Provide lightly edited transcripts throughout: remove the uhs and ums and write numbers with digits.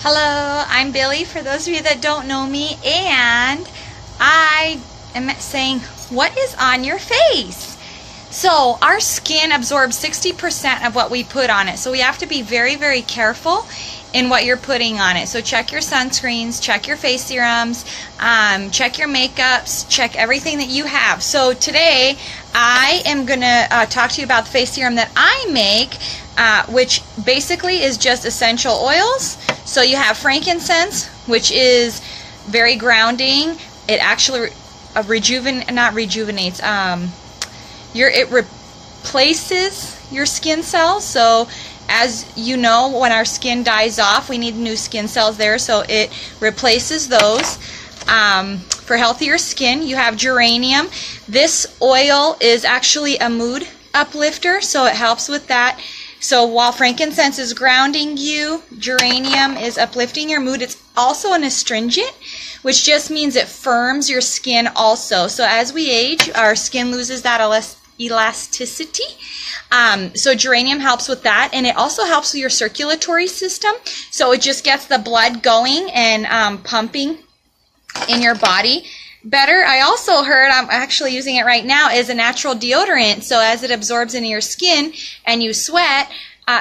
Hello, I'm Billy, for those of you that don't know me, and I am saying, what is on your face? So our skin absorbs 60% of what we put on it, so we have to be very, very careful in what you're putting on it. So check your sunscreens, check your face serums, check your makeups, check everything that you have. So today I am going to talk to you about the face serum that I make, which basically is just essential oils. So you have frankincense, which is very grounding. It actually it replaces your skin cells. So as you know, when our skin dies off, we need new skin cells there, so it replaces those. For healthier skin, you have geranium. This oil is actually a mood uplifter, so it helps with that. So while frankincense is grounding you, geranium is uplifting your mood. It's also an astringent, which just means it firms your skin also. So as we age, our skin loses that elasticity. So geranium helps with that, and it also helps with your circulatory system. So it just gets the blood going and pumping in your body better. I also heard, I'm actually using it right now, is a natural deodorant. So as it absorbs into your skin and you sweat,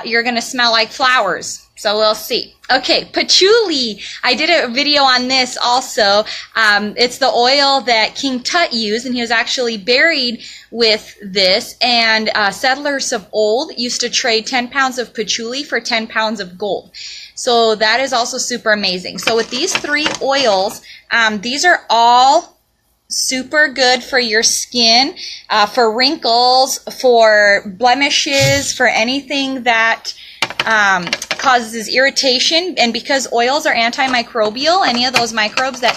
you're going to smell like flowers. So we'll see. Okay, patchouli. I did a video on this also. It's the oil that King Tut used, and he was actually buried with this. And settlers of old used to trade 10 pounds of patchouli for 10 pounds of gold. So that is also super amazing. So with these three oils, these are all super good for your skin, for wrinkles, for blemishes, for anything that causes irritation. And because oils are antimicrobial, any of those microbes that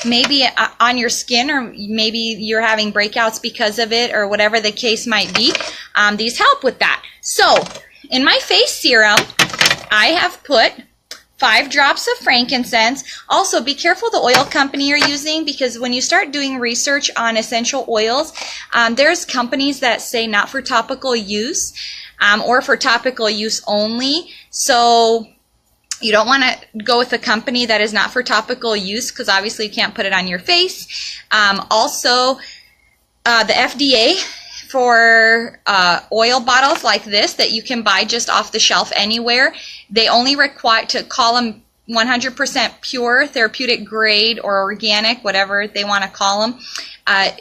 may be on your skin, or maybe you're having breakouts because of it, or whatever the case might be, these help with that. So in my face serum, I have put 5 drops of frankincense. Also, be careful the oil company you're using, because when you start doing research on essential oils, there's companies that say not for topical use, or for topical use only. So you don't want to go with a company that is not for topical use, because obviously you can't put it on your face. Also, the FDA for oil bottles like this that you can buy just off the shelf anywhere, they only require to call them 100% pure, therapeutic grade, or organic, whatever they want to call them.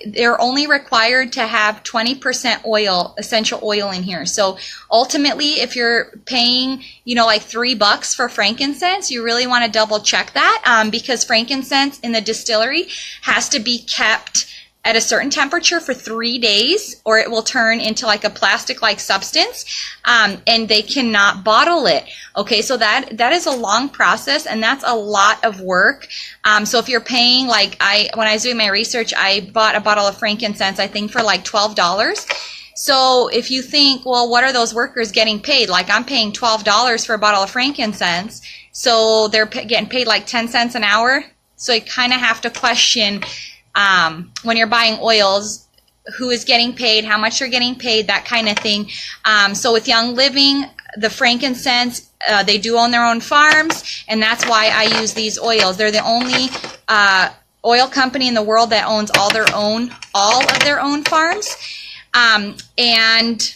They're only required to have 20% oil, essential oil in here. So ultimately, if you're paying, like $3 for frankincense, you really want to double check that, because frankincense in the distillery has to be kept at a certain temperature for 3 days, or it will turn into like a plastic-like substance, and they cannot bottle it. Okay, so that is a long process, and that's a lot of work. So if you're paying, like when I was doing my research, I bought a bottle of frankincense, I think for like $12. So if you think, well, what are those workers getting paid? Like, I'm paying $12 for a bottle of frankincense, so they're getting paid like 10 cents an hour. So you kind of have to question, when you're buying oils, who is getting paid, how much they're getting paid, that kind of thing. So with Young Living, the frankincense, they do own their own farms, and that's why I use these oils. They're the only oil company in the world that owns all of their own farms. And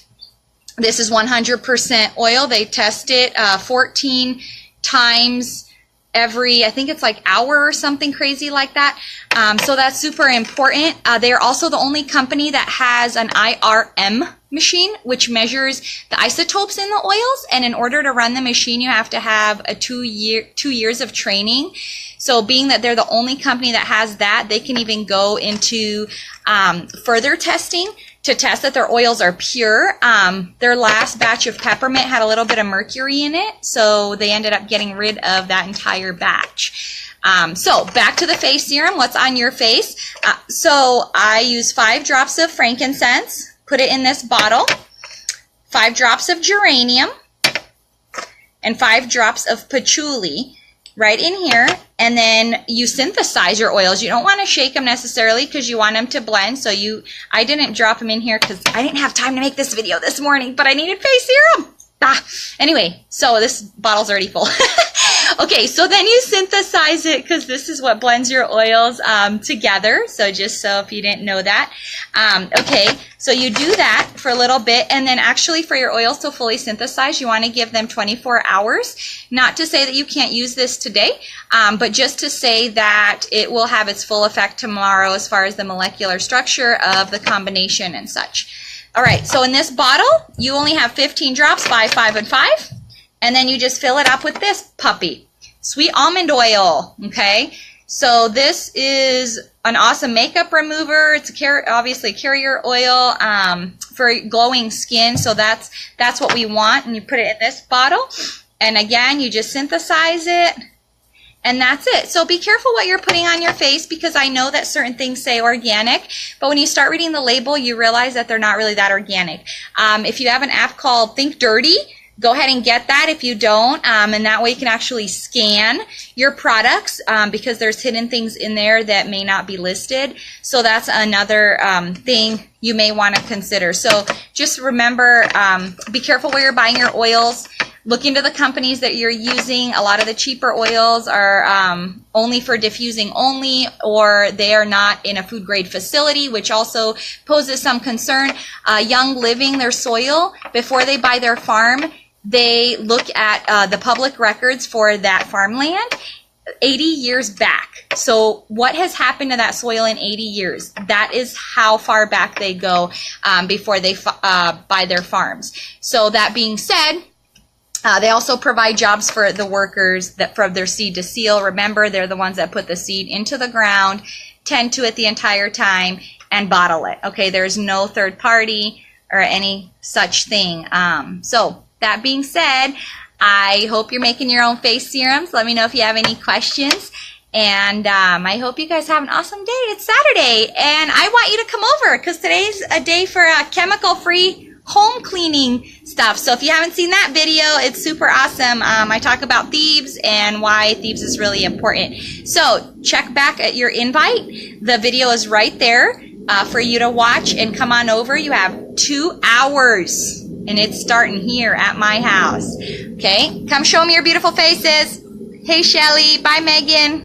this is 100% oil. They test it 14 times every, I think it's like hour or something crazy like that. So that's super important. They're also the only company that has an IRM machine, which measures the isotopes in the oils. And in order to run the machine, you have to have a 2 years of training. So being that they're the only company that has that, they can even go into further testing to test that their oils are pure. Their last batch of peppermint had a little bit of mercury in it, so they ended up getting rid of that entire batch. So back to the face serum, what's on your face? So I use 5 drops of frankincense, put it in this bottle, 5 drops of geranium, and 5 drops of patchouli right in here, and then you synthesize your oils. You don't want to shake them necessarily because you want them to blend. So I didn't drop them in here because I didn't have time to make this video this morning, but I needed face serum. Anyway, so this bottle's already full. Okay, so then you synthesize it because this is what blends your oils together. So just so if you didn't know that. Okay, so you do that for a little bit, and then actually for your oils to fully synthesize, you want to give them 24 hours. Not to say that you can't use this today, but just to say that it will have its full effect tomorrow as far as the molecular structure of the combination and such. All right, so in this bottle, you only have 15 drops, 5, 5, and 5. And then you just fill it up with this puppy, sweet almond oil, okay? So this is an awesome makeup remover. It's obviously carrier oil for glowing skin, so that's what we want. And you put it in this bottle, and again, you just synthesize it, and that's it. So be careful what you're putting on your face, because I know that certain things say organic, but when you start reading the label, you realize that they're not really that organic. If you have an app called Think Dirty, go ahead and get that if you don't, and that way you can actually scan your products because there's hidden things in there that may not be listed. So that's another thing you may want to consider. So just remember, be careful where you're buying your oils. Look into the companies that you're using. A lot of the cheaper oils are only for diffusing only, or they are not in a food grade facility, which also poses some concern. Young Living, their soil, before they buy their farm, they look at the public records for that farmland 80 years back. So what has happened to that soil in 80 years? That is how far back they go before they buy their farms. So that being said, they also provide jobs for the workers that from their seed to seal. Remember, they're the ones that put the seed into the ground, tend to it the entire time, and bottle it. Okay, there's no third party or any such thing. So that being said, I hope you're making your own face serums. Let me know if you have any questions. And I hope you guys have an awesome day. It's Saturday, and I want you to come over because today's a day for chemical-free home cleaning stuff. So if you haven't seen that video, it's super awesome. I talk about thieves and why thieves is really important. So check back at your invite. The video is right there for you to watch, and come on over. You have 2 hours, and it's starting here at my house. Okay, come show me your beautiful faces. Hey, Shelly. Bye, Megan.